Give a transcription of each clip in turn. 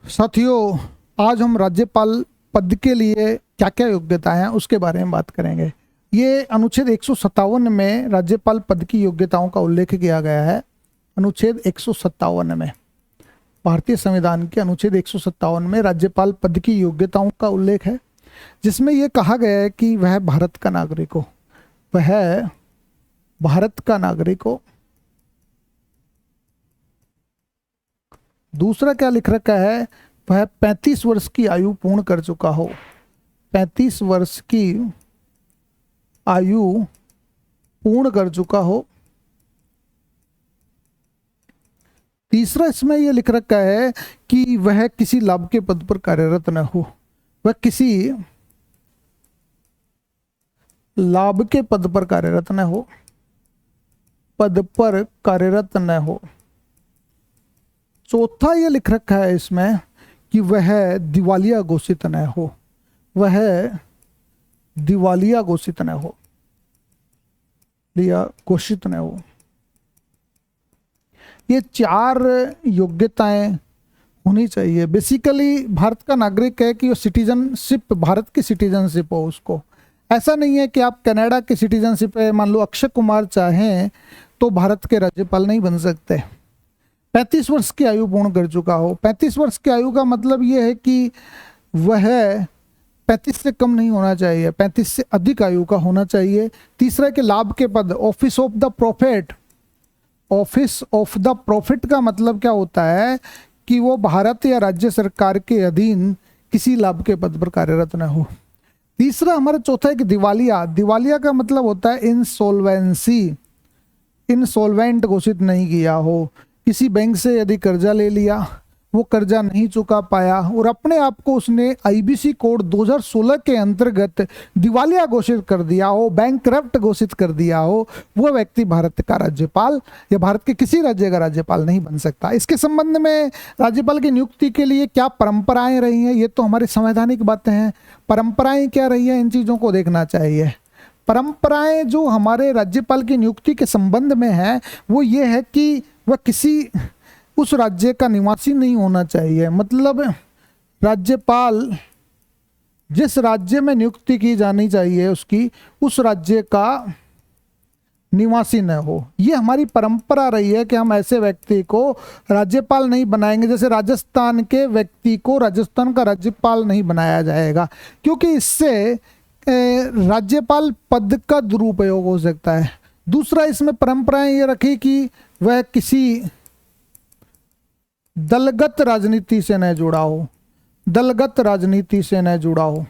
साथियों, आज हम राज्यपाल पद के लिए क्या क्या योग्यताएं हैं उसके बारे में बात करेंगे। ये अनुच्छेद 157 में राज्यपाल पद की योग्यताओं का उल्लेख किया गया है। अनुच्छेद 157 में, भारतीय संविधान के अनुच्छेद 157 में राज्यपाल पद की योग्यताओं का उल्लेख है, जिसमें यह कहा गया है कि वह भारत का नागरिक हो, वह भारत का नागरिक हो। दूसरा क्या लिख रखा है, वह 35 वर्ष की आयु पूर्ण कर चुका हो, 35 वर्ष की आयु पूर्ण कर चुका हो। तीसरा इसमें यह लिख रखा है कि वह किसी लाभ के पद पर कार्यरत न हो, वह किसी लाभ के पद पर कार्यरत न हो, पद पर कार्यरत न हो। चौथा ये लिख रखा है इसमें कि वह दिवालिया घोषित न हो, वह दिवालिया घोषित न हो, लिया घोषित न हो। ये 4 योग्यताएं होनी चाहिए। बेसिकली भारत का नागरिक है कि वो सिटीजनशिप, भारत की सिटीजनशिप हो उसको। ऐसा नहीं है कि आप कनाडा की सिटीजनशिप है, मान लो अक्षय कुमार चाहें तो भारत के राज्यपाल नहीं बन सकते। 35 वर्ष की आयु पूर्ण कर चुका हो। 35 वर्ष की आयु का मतलब यह है कि वह 35 से कम नहीं होना चाहिए, 35 से अधिक आयु का होना चाहिए। तीसरा के लाभ के पद, office of the profit. Office of the profit का मतलब क्या होता है कि वो भारत या राज्य सरकार के अधीन किसी लाभ के पद पर कार्यरत न हो। तीसरा हमारा चौथा है कि दिवालिया। दिवालिया का मतलब होता है इंसॉल्वेंसी, इंसॉल्वेंट घोषित नहीं किया हो। किसी बैंक से यदि कर्जा ले लिया, वो कर्जा नहीं चुका पाया और अपने आप को उसने आईबीसी कोड 2016 के अंतर्गत दिवालिया घोषित कर दिया हो, बैंकरप्ट घोषित कर दिया हो, वो व्यक्ति भारत का राज्यपाल या भारत के किसी राज्य का राज्यपाल नहीं बन सकता। इसके संबंध में राज्यपाल की नियुक्ति के लिए क्या परंपराएं रही हैं, ये तो हमारी संवैधानिक बातें हैं। परंपराएं क्या रही है, इन चीज़ों को देखना चाहिए। परंपराएं जो हमारे राज्यपाल की नियुक्ति के संबंध में है वो ये है कि वह किसी उस राज्य का निवासी नहीं होना चाहिए। मतलब राज्यपाल जिस राज्य में नियुक्ति की जानी चाहिए उसकी, उस राज्य का निवासी न हो। ये हमारी परंपरा रही है कि हम ऐसे व्यक्ति को राज्यपाल नहीं बनाएंगे। जैसे राजस्थान के व्यक्ति को राजस्थान का राज्यपाल नहीं बनाया जाएगा, क्योंकि इससे राज्यपाल पद का दुरुपयोग हो सकता है। दूसरा इसमें परंपराएं ये रखी कि वह किसी दलगत राजनीति से न जुड़ा हो, दलगत राजनीति से न जुड़ा हो,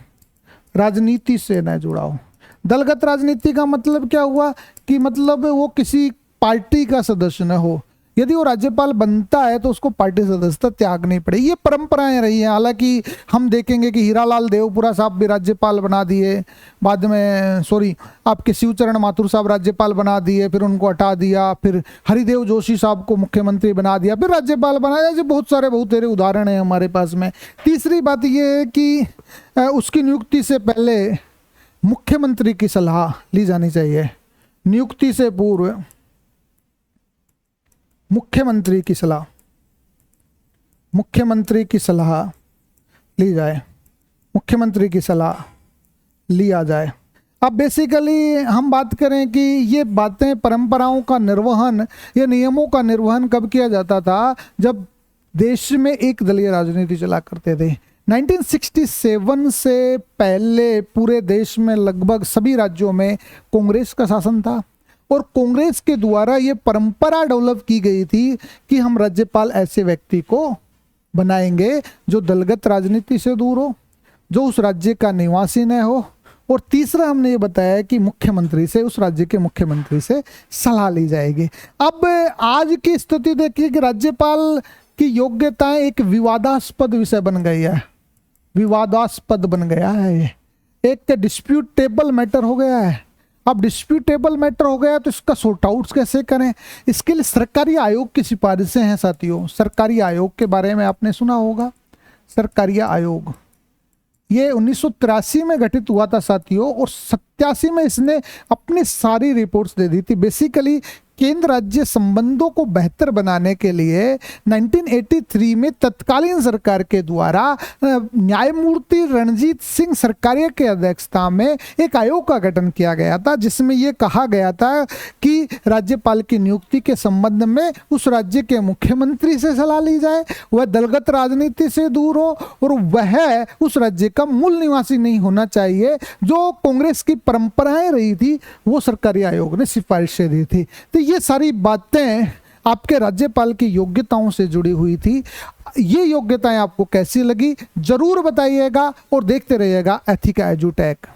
राजनीति से न जुड़ा हो। दलगत राजनीति का मतलब क्या हुआ कि मतलब वो किसी पार्टी का सदस्य न हो। यदि वो राज्यपाल बनता है तो उसको पार्टी सदस्यता त्यागनी पड़े। ये परंपराएं रही हैं। हालांकि हम देखेंगे कि हीरालाल देवपुरा साहब भी राज्यपाल बना दिए, बाद में आपके शिवचरण माथुर साहब राज्यपाल बना दिए, फिर उनको हटा दिया, फिर हरिदेव जोशी साहब को मुख्यमंत्री बना दिया, फिर राज्यपाल बनाया। ऐसे बहुत सारे उदाहरण हैं हमारे पास में। तीसरी बात ये है कि उसकी नियुक्ति से पहले मुख्यमंत्री की सलाह ली जानी चाहिए। नियुक्ति से पूर्व मुख्यमंत्री की सलाह ली जाए, मुख्यमंत्री की सलाह लिया जाए। अब बेसिकली हम बात करें कि ये बातें, परंपराओं का निर्वहन, ये नियमों का निर्वहन कब किया जाता था, जब देश में एक दलीय राजनीति चला करते थे। 1967 से पहले पूरे देश में लगभग सभी राज्यों में कांग्रेस का शासन था और कांग्रेस के द्वारा ये परंपरा डेवलप की गई थी कि हम राज्यपाल ऐसे व्यक्ति को बनाएंगे जो दलगत राजनीति से दूर हो, जो उस राज्य का निवासी न हो। और तीसरा हमने ये बताया कि मुख्यमंत्री से, उस राज्य के मुख्यमंत्री से सलाह ली जाएगी। अब आज की स्थिति देखिए कि राज्यपाल की योग्यताएं एक विवादास्पद विषय बन गई है, विवादास्पद बन गया है। ये एक डिस्प्यूटेबल मैटर हो गया है। अब डिस्प्यूटेबल मैटर हो गया तो इसका सॉर्ट आउट कैसे करें, इसके लिए सरकारी आयोग की सिफारिशें हैं। साथियों, सरकारी आयोग के बारे में आपने सुना होगा। सरकारी आयोग ये 1983 में गठित हुआ था साथियों, और 87 में इसने अपनी सारी रिपोर्ट्स दे दी थी। बेसिकली केंद्र राज्य संबंधों को बेहतर बनाने के लिए 1983 में तत्कालीन सरकार के द्वारा न्यायमूर्ति रणजीत सिंह सरकारिया के अध्यक्षता में एक आयोग का गठन किया गया था, जिसमें यह कहा गया था कि राज्यपाल की नियुक्ति के संबंध में उस राज्य के मुख्यमंत्री से सलाह ली जाए, वह दलगत राजनीति से दूर हो और वह उस राज्य का मूल निवासी नहीं होना चाहिए। जो कांग्रेस की परंपराएं रही थी वो सरकारी आयोग ने सिफारिशें दी थी। तो ये सारी बातें आपके राज्यपाल की योग्यताओं से जुड़ी हुई थी। ये योग्यताएं आपको कैसी लगी जरूर बताइएगा और देखते रहिएगा एथिका एजुटेक।